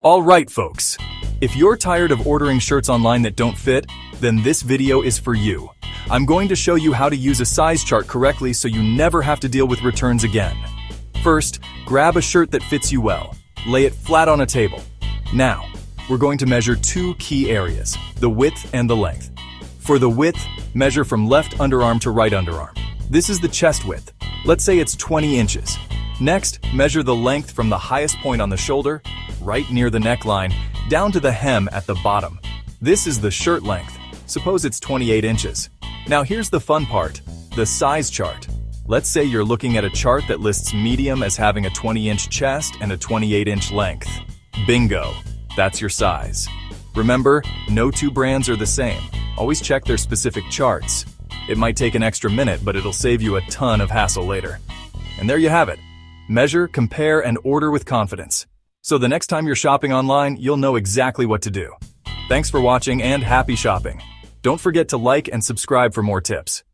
All right, folks. If you're tired of ordering shirts online that don't fit, then this video is for you. I'm going to show you how to use a size chart correctly so you never have to deal with returns again. First, grab a shirt that fits you well. Lay it flat on a table. Now, we're going to measure two key areas, the width and the length. For the width, measure from left underarm to right underarm. This is the chest width. Let's say it's 20 inches. Next, measure the length from the highest point on the shoulder, right near the neckline, down to the hem at the bottom. This is the shirt length. Suppose it's 28 inches. Now here's the fun part, the size chart. Let's say you're looking at a chart that lists medium as having a 20-inch chest and a 28-inch length. Bingo, that's your size. Remember, no two brands are the same. Always check their specific charts. It might take an extra minute, but it'll save you a ton of hassle later. And there you have it. Measure, compare, and order with confidence. So the next time you're shopping online, you'll know exactly what to do. Thanks for watching and happy shopping. Don't forget to like and subscribe for more tips.